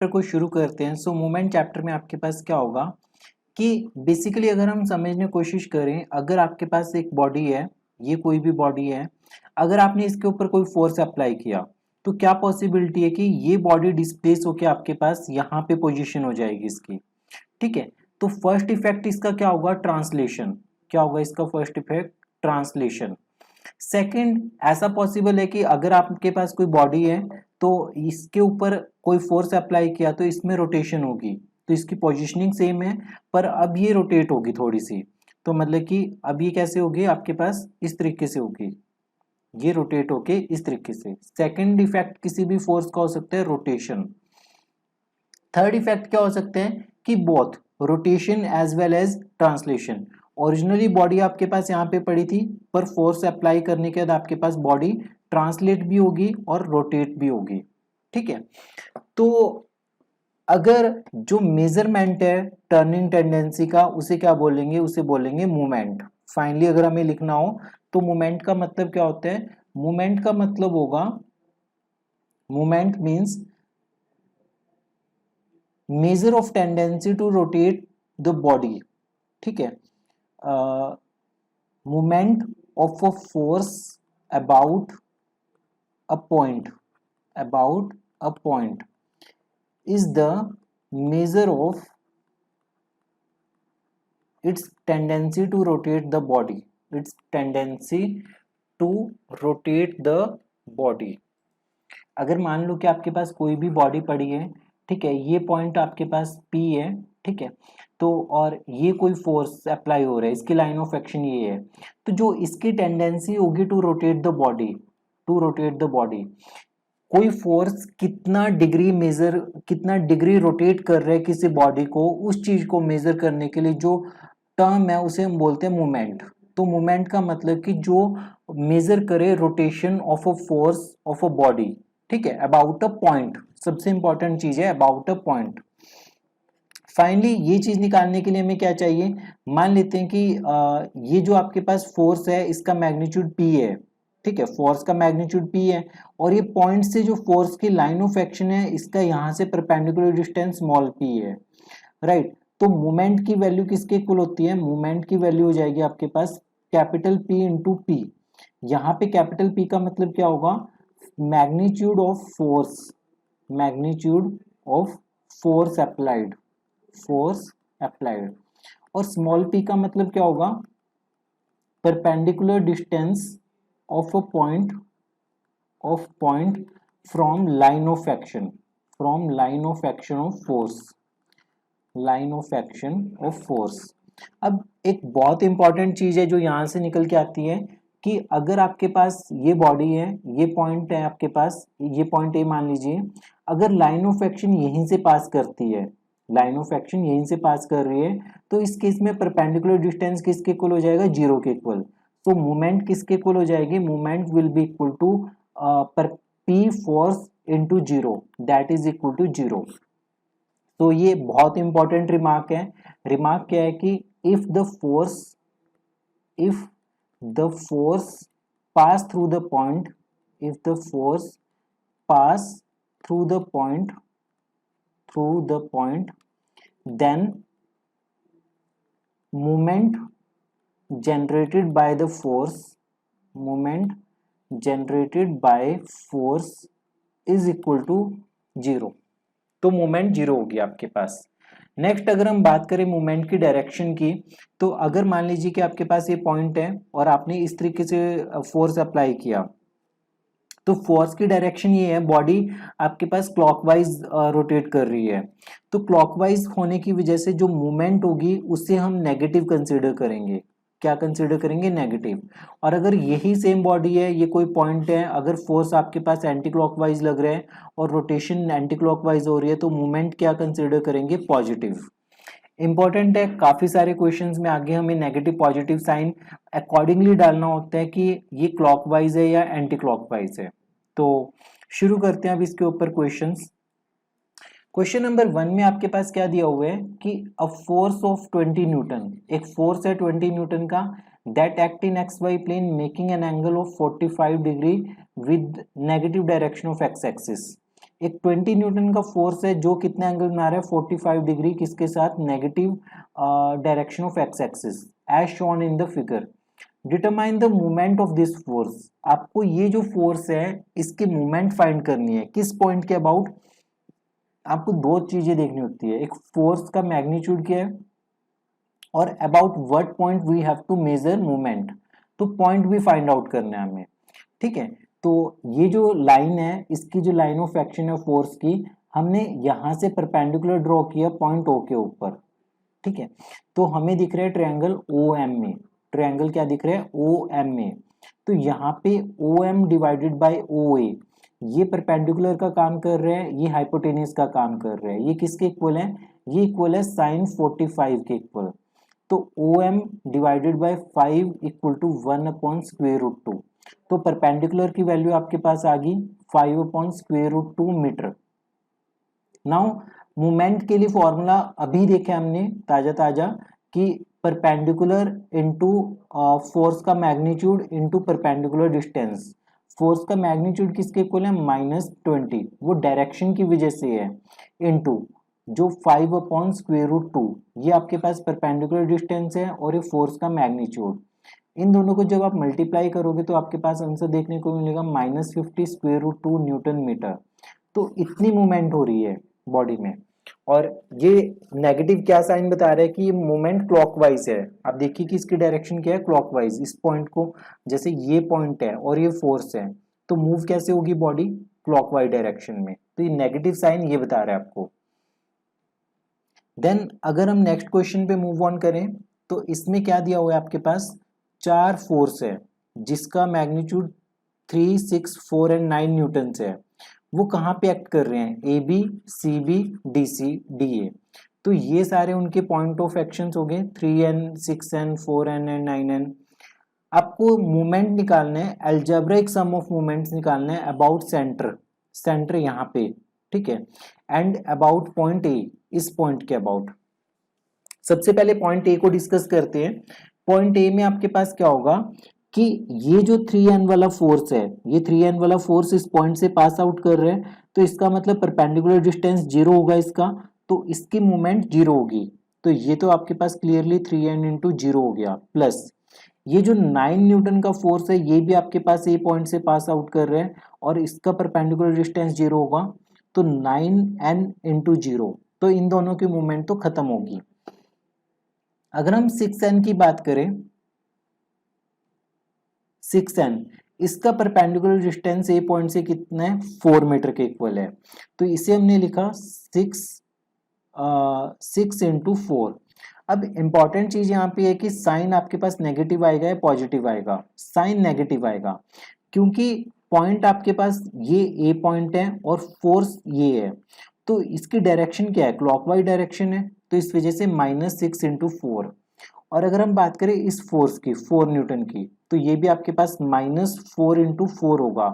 Chapter को शुरू करते हैं। सो मोमेंट चैप्टर में आपके पास क्या होगा कि बेसिकली अगर हम समझने की कोशिश करें, अगर आपके पास एक बॉडी है, ये कोई भी बॉडी है, अगर आपने इसके ऊपर कोई फोर्स अप्लाई किया तो क्या पॉसिबिलिटी है कि ये बॉडी डिस्प्लेस होकर आपके पास यहाँ पे पोजीशन हो जाएगी इसकी। ठीक है, तो फर्स्ट इफेक्ट इसका क्या होगा, ट्रांसलेशन। क्या होगा इसका फर्स्ट इफेक्ट, ट्रांसलेशन। सेकंड, ऐसा पॉसिबल है कि अगर आपके पास कोई बॉडी है तो इसके ऊपर कोई फोर्स अप्लाई किया तो इसमें रोटेशन होगी, तो इसकी पोजीशनिंग सेम है पर अब ये रोटेट होगी थोड़ी सी। तो मतलब कि अब ये कैसे होगी आपके पास, इस तरीके से होगी, ये रोटेट होके इस तरीके से। सेकंड इफेक्ट किसी भी फोर्स का हो सकता है, रोटेशन। थर्ड इफेक्ट क्या हो सकते हैं कि both rotation as well as translation. Originally body आपके पास यहाँ पे पड़ी थी, पर फोर्स अप्लाई करने के बाद आपके पास बॉडी ट्रांसलेट भी होगी और रोटेट भी होगी। ठीक है, तो अगर जो मेजरमेंट है टर्निंग टेंडेंसी का, उसे क्या बोलेंगे, उसे बोलेंगे मूवमेंट। फाइनली अगर हमें लिखना हो तो मूवमेंट का मतलब क्या होता है, मूवमेंट का मतलब होगा, movement means measure of tendency to rotate the body. ठीक है, movement of a force about a point, about a point is the measure of its tendency to rotate the body, its tendency to rotate the body। अगर मान लो कि आपके पास कोई भी body पड़ी है, ठीक है, ये पॉइंट आपके पास P है, ठीक है, तो और ये कोई फोर्स अप्लाई हो रहा है, इसकी लाइन ऑफ एक्शन ये है, तो जो इसकी टेंडेंसी होगी to rotate the body, to rotate the body, कोई फोर्स कितना डिग्री मेजर, कितना डिग्री रोटेट कर रहा है किसी बॉडी को, उस चीज को मेजर करने के लिए जो टर्म है उसे हम बोलते हैं मूवमेंट। तो मूवमेंट का मतलब कि जो मेजर करे rotation of a force of a body, ठीक है, अबाउट अ पॉइंट, सबसे इंपॉर्टेंट चीज है अबाउट अ पॉइंट। फाइनली ये चीज निकालने के लिए हमें क्या चाहिए, मान लेते हैं कि ये जो आपके पास फोर्स है इसका मैग्नीट्यूड P है, ठीक है, फोर्स का मैग्नीट्यूड P है, और ये पॉइंट से जो फोर्स की लाइन ऑफ एक्शन है इसका यहाँ से परपेंडिकुलर डिस्टेंस स्मॉल p है, राइट। तो मोमेंट की वैल्यू किसके इक्वल होती है, मोमेंट की वैल्यू हो जाएगी आपके पास कैपिटल P इंटू P। यहाँ पे कैपिटल P का मतलब क्या होगा, magnitude of force, magnitude of force applied, force applied, और स्मॉल p का मतलब क्या होगा, perpendicular distance of a point, of point from line of action, from line of action of force, line of action of force. अब एक बहुत important चीज है जो यहां से निकल के आती है कि अगर आपके पास ये बॉडी है, ये पॉइंट है आपके पास, ये पॉइंट ए मान लीजिए, अगर लाइन ऑफ एक्शन यहीं से पास करती है, लाइन ऑफ एक्शन यहीं से पास कर रही है, तो इस केस में परपेंडिकुलर डिस्टेंस किसके इक्वल हो जाएगा, जीरो के इक्वल। तो मूवमेंट किसके इक्वल हो जाएगी, movement will be equal to पर P force into zero, that is equal to zero. तो ये बहुत इंपॉर्टेंट रिमार्क है। रिमार्क क्या है कि if the force, if the force pass through the point, if the force pass through the point, through the point, then moment generated by the force, moment generated by force is equal to zero. तो moment zero होगी आपके पास। Next अगर हम बात करें moment की direction की, तो अगर मान लीजिए कि आपके पास ये पॉइंट है और आपने इस तरीके से फोर्स अप्लाई किया, तो फोर्स की डायरेक्शन ये है, बॉडी आपके पास क्लॉकवाइज रोटेट कर रही है, तो क्लॉकवाइज होने की वजह से जो मूवमेंट होगी उससे हम नेगेटिव कंसीडर करेंगे। क्या कंसीडर करेंगे, नेगेटिव। और अगर यही सेम बॉडी है, ये कोई पॉइंट है, अगर फोर्स आपके पास एंटी क्लॉकवाइज लग रहा है और रोटेशन एंटी क्लॉकवाइज हो रही है, तो मूवमेंट क्या कंसीडर करेंगे, पॉजिटिव। इंपॉर्टेंट है, काफी सारे क्वेश्चंस में आगे हमें नेगेटिव पॉजिटिव साइन अकॉर्डिंगली डालना होता है कि ये क्लॉकवाइज है या एंटी क्लॉकवाइज है। तो शुरू करते हैं अब इसके ऊपर क्वेश्चंस। क्वेश्चन नंबर 1 में आपके पास क्या दिया हुआ है कि अ फोर्स ऑफ 20 न्यूटन, एक फोर्स है 20 न्यूटन का, that act in X Y plane making an angle of 45 degree with negative direction of X axis. एक 20 न्यूटन का फोर्स है जो कितने एंगल बना रहा है 45 डिग्री किसके साथ, negative direction of X axis as shown in the figure. Determine the movement of this force, आपको ये जो फोर्स है इसकी मूवमेंट फाइंड करनी है किस पॉइंट के अबाउट। आपको दो चीजें देखनी होती है, एक फोर्स का मैग्नीट्यूड क्या है और about what point we have to measure movement, तो पॉइंट भी फाइंड आउट करना है हमें, ठीक है। तो ये जो लाइन है इसकी जो लाइन ऑफ एक्शन है फोर्स की, हमने यहां से परपेंडिकुलर ड्रॉ किया पॉइंट ओ के ऊपर, ठीक है। तो हमें दिख रहा है triangle O M A, triangle क्या दिख रहा है ओ एम ए। तो यहाँ पे O M divided by O A, ये परपेंडिकुलर का काम कर रहे हैं, ये हाइपोटेन्यूज का काम कर रहे हैं, ये किसके इक्वल है, ये इक्वल है साइन 45 के इक्वल। तो O M divided by 5 equal to 1 upon square root 2। तो परपेंडिकुलर की वैल्यू आपके पास आ गई 5 upon square root 2 metre. Now movement के लिए फॉर्मूला अभी देखे हमने ताजा ताजा कि परपेंडिकुलर इनटू फोर्स का magnitude into perpendicular distance. Force का मैग्नीट्यूड किसके इक्वल है -20, वो डायरेक्शन की वजह से है, इनटू जो 5 अपॉन स्क्वेयर रूट 2, ये आपके पास परपेंडिकुलर डिस्टेंस है और ये फोर्स का मैग्नीट्यूड। इन दोनों को जब आप मल्टीप्लाई करोगे तो आपके पास आंसर देखने को मिलेगा -50 स्क्वेयर रूट 2 न्यूटन मीटर। तो इतनी मूवमेंट हो रही है बॉडी में, और ये नेगेटिव क्या साइन बता रहा है कि ये मूवमेंट क्लॉकवाइज है। आप देखिए कि इसकी डायरेक्शन क्या है क्लॉकवाइज। इस पॉइंट को, जैसे ये पॉइंट है और ये फोर्स है, तो मूव कैसे होगी बॉडी, क्लॉकवाइज डायरेक्शन में। तो ये नेगेटिव साइन ये बता रहा है आपको। देन अगर हम नेक्स्ट क्वेश्चन पे मूव ऑन करें तो इसमें क्या दिया हुआ है आपके पास, 4 फोर्स है जिसका मैग्नीट्यूड 3, 6, 4 एंड 9 न्यूटन है। वो कहाँ पे एक्ट कर रहे हैं, A B, C B, D C, D A. तो ये सारे उनके पॉइंट ऑफ एक्शन हो गए 3n, 6n, 4n and 9n। आपको मूवमेंट निकालना है, एल्जेब्रिक सम ऑफ मूवमेंट्स निकालना है अबाउट सेंटर, सेंटर यहाँ पे, ठीक है, एंड अबाउट पॉइंट ए, इस पॉइंट के अबाउट। सबसे पहले पॉइंट ए को डिस्कस करते हैं। पॉइंट ए में आपके पास क्या होगा कि ये जो 3n वाला फोर्स है, ये 3n वाला फोर्स इस पॉइंट से पास आउट कर रहे हैं, तो इसका मतलब परपेंडिकुलर डिस्टेंस 0 होगा इसका, तो इसकी मूवमेंट 0 होगी। तो ये तो आपके पास क्लियरली 3n इंटू 0 हो गया, प्लस ये जो 9 न्यूटन का फोर्स है ये भी आपके पास ए पॉइंट से पास आउट कर रहे हैं और इसका परपेंडिकुलर डिस्टेंस 0 होगा, तो 9n इंटू 0, तो इन दोनों की मूवमेंट तो खत्म होगी। अगर हम 6n की बात करें, 6n, इसका परपेंडिकुलर डिस्टेंस ए पॉइंट से कितना है 4 मीटर के इक्वल है, तो इसे हमने लिखा 6 इंटू 4। अब इंपॉर्टेंट चीज यहाँ पे है कि साइन आपके पास नेगेटिव आएगा या पॉजिटिव आएगा, साइन नेगेटिव आएगा क्योंकि पॉइंट आपके पास ये ए पॉइंट है और फोर्स ये है, तो इसकी डायरेक्शन क्या है क्लॉकवाइज डायरेक्शन है, तो इस वजह से -6 इंटू 4। और अगर हम बात करें इस फोर्स की 4 न्यूटन की, तो ये भी आपके पास -4 इंटू 4 होगा।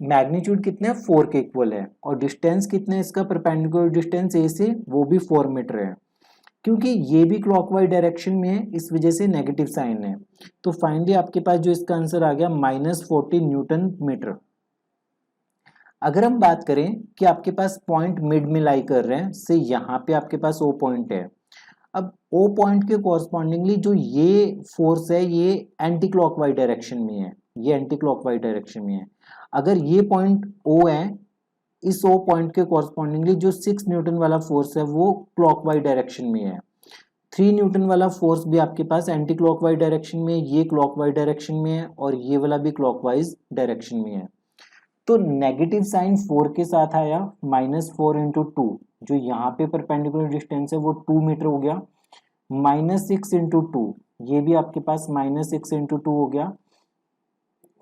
मैग्नीट्यूड कितने 4 के इक्वल है और डिस्टेंस कितने इसका परपेंडिकुलर डिस्टेंस ए से, वो भी 4 मीटर है। क्योंकि ये भी क्लॉकवाइज डायरेक्शन में है इस वजह से नेगेटिव साइन है। तो फाइनली आपके पास जो इसका आंसर आ गया -40 न्यूटन मीटर। अगर हम बात करें कि आपके पास पॉइंट मिड में लाई कर रहे हैं, से यहाँ पे आपके पास ओ पॉइंट है। अब ओ पॉइंट के कॉरस्पॉन्डिंगली जो ये फोर्स है ये एंटी क्लॉकवाइज डायरेक्शन में है, ये एंटी क्लॉकवाइज डायरेक्शन में है। अगर ये पॉइंट ओ है, इस ओ पॉइंट के कॉरस्पॉन्डिंगली जो 6 न्यूटन वाला फोर्स है वो क्लॉकवाइज डायरेक्शन में है। 3 न्यूटन वाला फोर्स भी आपके पास एंटी क्लॉकवाइज डायरेक्शन में, ये क्लॉकवाइज डायरेक्शन में है और ये वाला भी क्लॉकवाइज डायरेक्शन में है। तो नेगेटिव साइन 4 के साथ आया, -4 इंटू 2, जो यहाँ पे परपेंडिकुलर डिस्टेंस है वो 2 मीटर हो गया, -6 इंटू 2, ये भी आपके पास -6 इंटू 2 हो गया,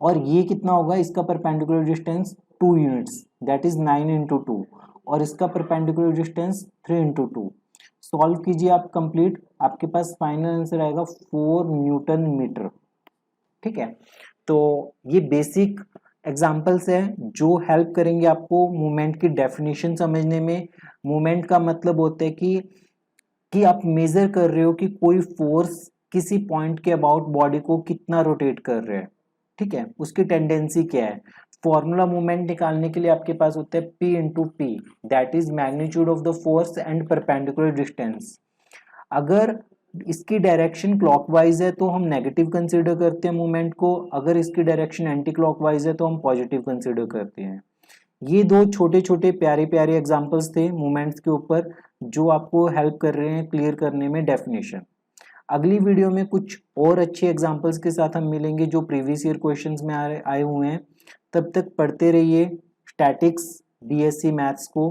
और ये कितना होगा इसका perpendicular distance 2 units, that is 9 into 2, और इसका परपेंडिकुलर डिस्टेंस 3 इंटू 2। सॉल्व कीजिए आप कंप्लीट, आपके पास फाइनल आंसर आएगा 4 न्यूटन मीटर। ठीक है, तो ये बेसिक एग्जाम्पल्स हैं जो हेल्प करेंगे आपको मूवमेंट की डेफिनेशन समझने में। मूवमेंट का मतलब होता है कि आप मेजर कर रहे हो कि कोई फोर्स किसी पॉइंट के अबाउट बॉडी को कितना रोटेट कर रहे हैं, ठीक है, उसकी टेंडेंसी क्या है। फॉर्मूला मोमेंट निकालने के लिए आपके पास होता है P into P, that is magnitude of the force and perpendicular distance. अगर इसकी डायरेक्शन क्लॉकवाइज है तो हम नेगेटिव कंसीडर करते हैं मूवमेंट को, अगर इसकी डायरेक्शन एंटी क्लॉकवाइज है तो हम पॉजिटिव कंसीडर करते हैं। ये दो छोटे छोटे प्यारे प्यारे एग्जांपल्स थे मूवमेंट्स के ऊपर, जो आपको हेल्प कर रहे हैं क्लियर करने में डेफिनेशन। अगली वीडियो में कुछ और अच्छे एग्जांपल्स के साथ हम मिलेंगे जो प्रीवियस ईयर क्वेश्चंस में आए हुए हैं। तब तक पढ़ते रहिए स्टैटिक्स बीएससी मैथ्स को।